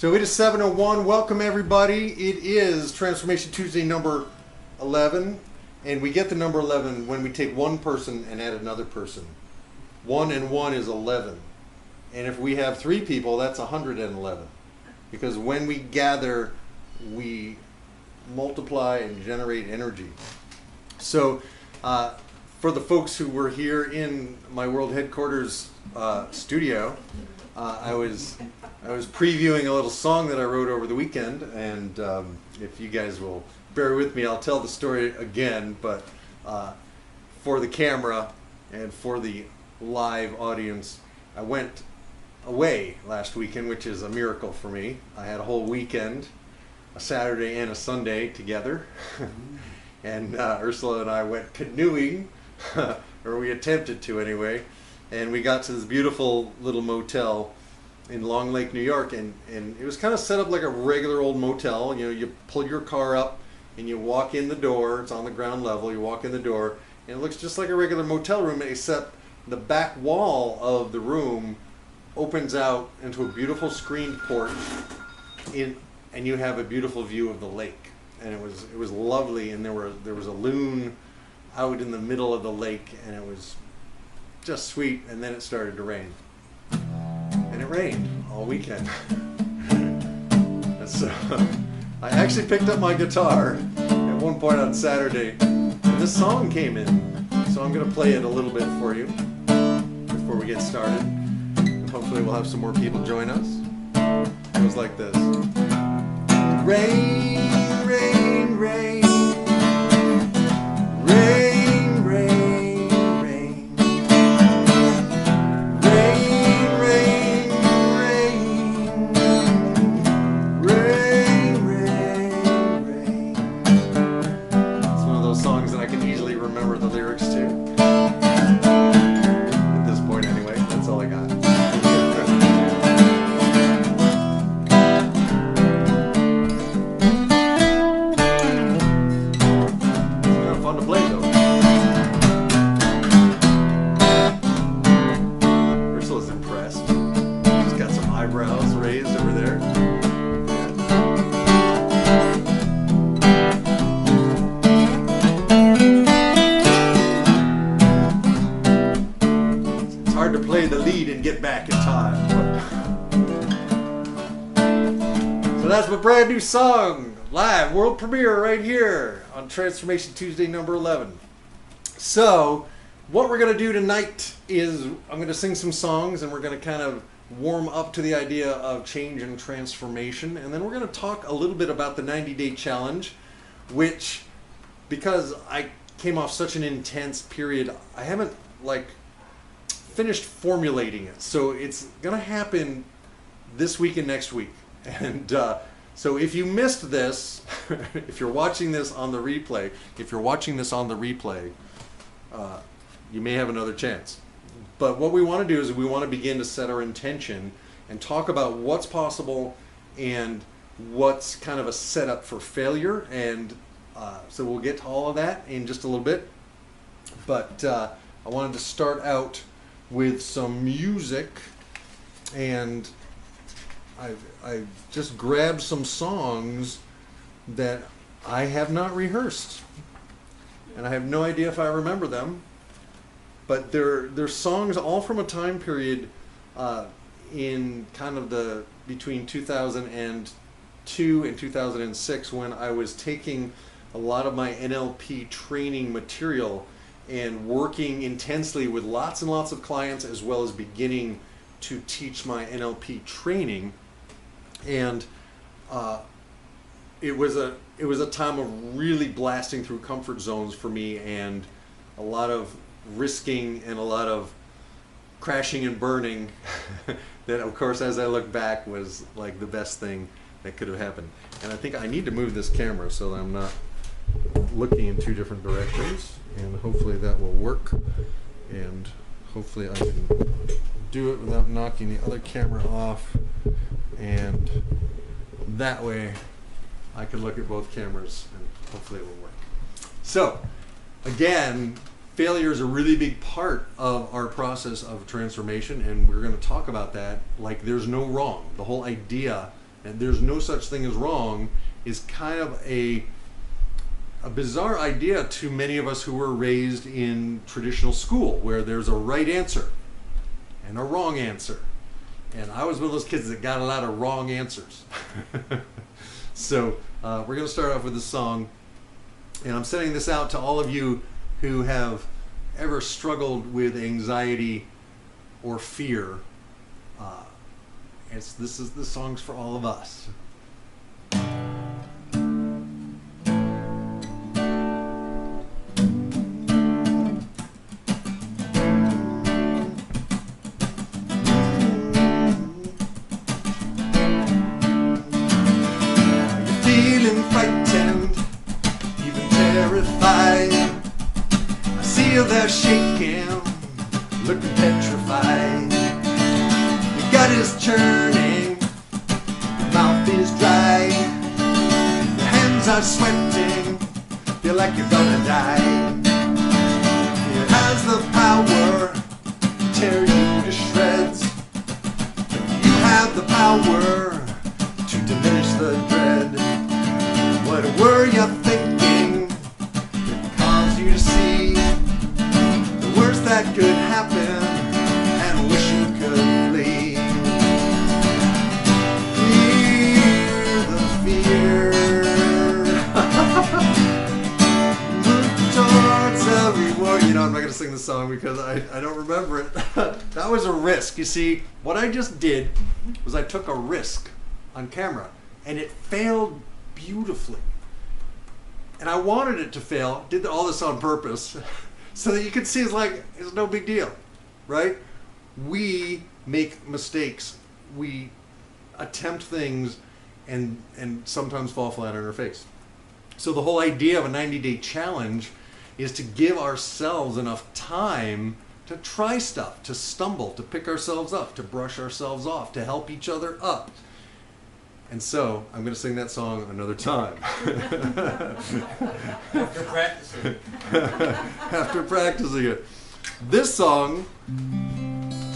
So it is 7:01. Welcome everybody. It is Transformation Tuesday number 11. And we get the number 11 when we take one person and add another person. 1 and 1 is 11. And if we have 3 people, that's 111. Because when we gather, we multiply and generate energy. So for the folks who were here in my world headquarters studio, I was previewing a little song that I wrote over the weekend, and if you guys will bear with me, I'll tell the story again, but for the camera and for the live audience, I went away last weekend, which is a miracle for me. I had a whole weekend, a Saturday and a Sunday together, and Ursula and I went canoeing, or we attempted to anyway, and we got to this beautiful little motel in Long Lake, New York, and it was kind of set up like a regular old motel. You know, you pull your car up and you walk in the door. It's on the ground level. You walk in the door and it looks just like a regular motel room, except the back wall of the room opens out into a beautiful screened porch, and you have a beautiful view of the lake. And it was lovely, and there was a loon out in the middle of the lake, and it was just sweet. And then it started to rain. And it rained all weekend. And so I actually picked up my guitar at one point on Saturday, and this song came in. So I'm going to play it a little bit for you before we get started. And hopefully we'll have some more people join us. It goes like this. Rain, rain, rain. Rain, rain, rain. Remember the lyrics too. At this point anyway, that's all I got. It's kind of fun to play though. Ursula's impressed. She's got some eyebrows raised over there. To play the lead and get back in time. So that's my brand new song, live, world premiere right here on Transformation Tuesday number 11. So what we're going to do tonight is I'm going to sing some songs, and we're going to kind of warm up to the idea of change and transformation, and then we're going to talk a little bit about the 90-day challenge, which, because I came off such an intense period, I haven't finished formulating it. So it's going to happen this week and next week. And so if you missed this, if you're watching this on the replay, you may have another chance. But what we want to do is we want to begin to set our intention and talk about what's possible and what's kind of a setup for failure. And so we'll get to all of that in just a little bit. But I wanted to start out with some music, and I've just grabbed some songs that I have not rehearsed, and I have no idea if I remember them, but they're songs all from a time period in kind of the between 2002 and 2006, when I was taking a lot of my NLP training material and working intensely with lots and lots of clients, as well as beginning to teach my NLP training. And it was a time of really blasting through comfort zones for me, and a lot of risking and a lot of crashing and burning that, of course, as I look back, was like the best thing that could have happened. And I think I need to move this camera so that I'm not looking in 2 different directions, and hopefully that will work, and hopefully I can do it without knocking the other camera off, and that way I can look at both cameras and hopefully it will work. So again, failure is a really big part of our process of transformation, and we're going to talk about that like there's no wrong. The whole idea and there's no such thing as wrong is kind of a bizarre idea to many of us who were raised in traditional school, where there's a right answer and a wrong answer. And I was one of those kids that got a lot of wrong answers. So we're going to start off with this song, and I'm sending this out to all of you who have ever struggled with anxiety or fear. This song's for all of us. Feeling frightened, even terrified. I see you there shaking, looking petrified. Your gut is churning, your mouth is dry. Your hands are sweating, feel like you're gonna die. It has the power to tear you to shreds. You have the power to diminish the dread. What were you thinking that caused you to see the worst that could happen and wish you could flee? Fear the fear. Move towards a reward. You know, I'm not going to sing the song because I don't remember it. That was a risk. You see, what I just did was I took a risk on camera, and it failed beautifully. And I wanted it to fail, did all this on purpose, so that you could see it's no big deal, right? We make mistakes. We attempt things and sometimes fall flat on our face. So the whole idea of a 90-day challenge is to give ourselves enough time to try stuff, to stumble, to pick ourselves up, to brush ourselves off, to help each other up. And so, I'm going to sing that song another time. After practicing. After practicing it. This song,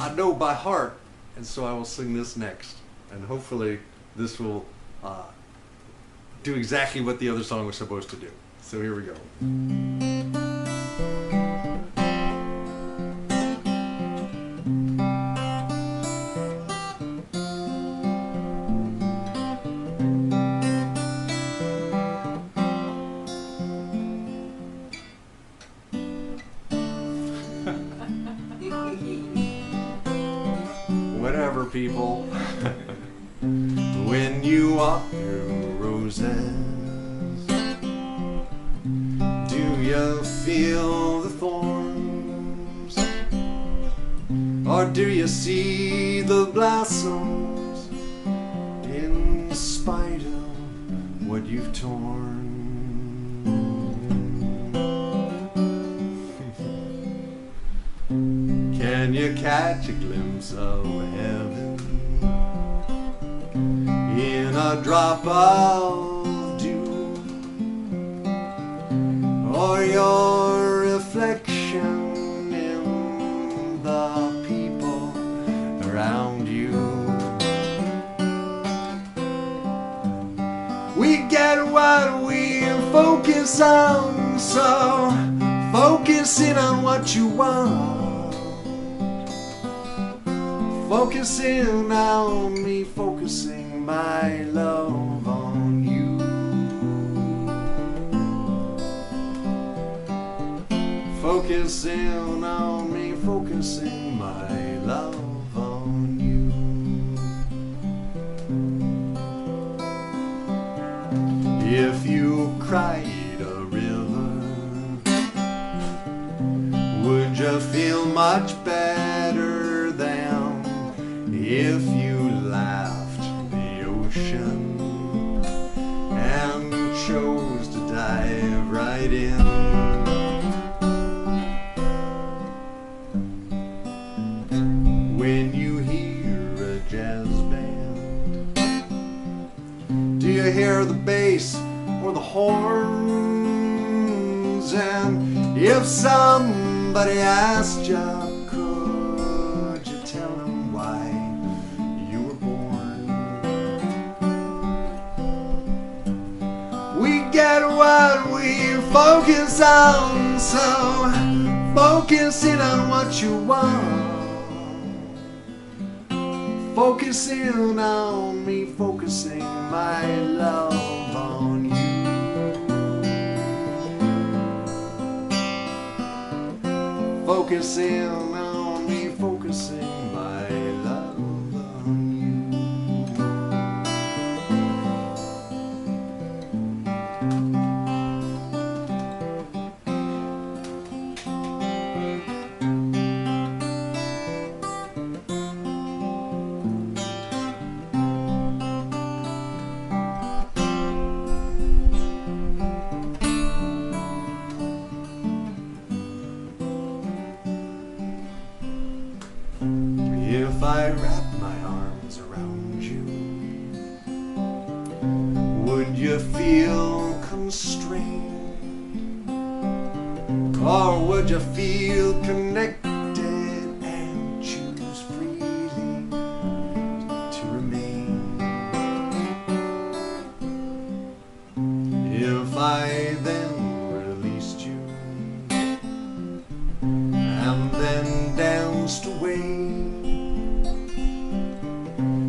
I know by heart, and so I will sing this next. And hopefully, this will do exactly what the other song was supposed to do. So here we go. Whatever, people. When you walk through roses, do you feel the thorns? Or do you see the blossoms in spite of what you've torn? Can you catch a glimpse of heaven in a drop of dew, or your reflection in the people around you? We get what we focus on, so focus in on what you want. Focusing on me, focusing my love on you. Focusing on me, focusing my love on you. If you cried a river, would you feel much better than if you laughed the ocean and chose to dive right in? When you hear a jazz band, do you hear the bass or the horns? And if somebody asked you, could you tell them why you were born? get what we focus on, so focusing on what you want. Focusing on me, focusing my love on you. Focusing on me, focusing my love on you. If I wrap my arms around you, would you feel constrained? Or would you feel connected and choose freely to remain? If I then released you and then danced away,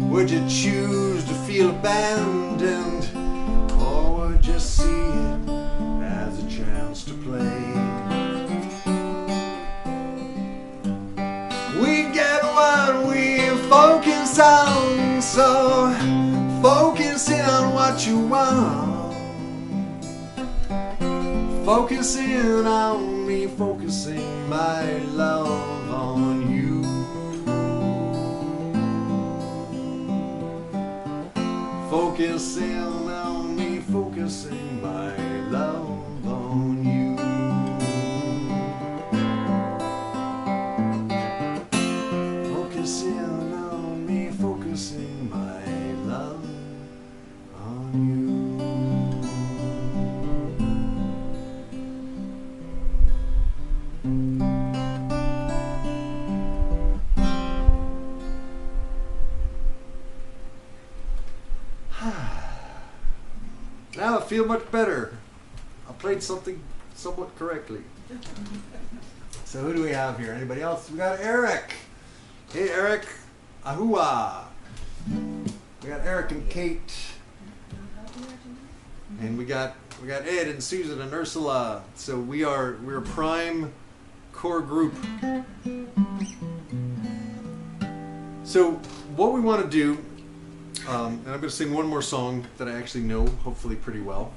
would you choose to feel abandoned, or would you see it as a chance to play? We get what we focus on, so focusing on what you want. Focusing on me, focusing my love on you. Focusing on me, focusing my love on you. Focusing on me, focusing my love on you. Now I feel much better. I played something somewhat correctly. So who do we have here? Anybody else? We got Eric. Hey Eric. Ahua. We got Eric and Kate. And we got Ed and Susan and Ursula. So we're a prime core group. So what we want to do, and I'm going to sing one more song that I actually know, hopefully pretty well.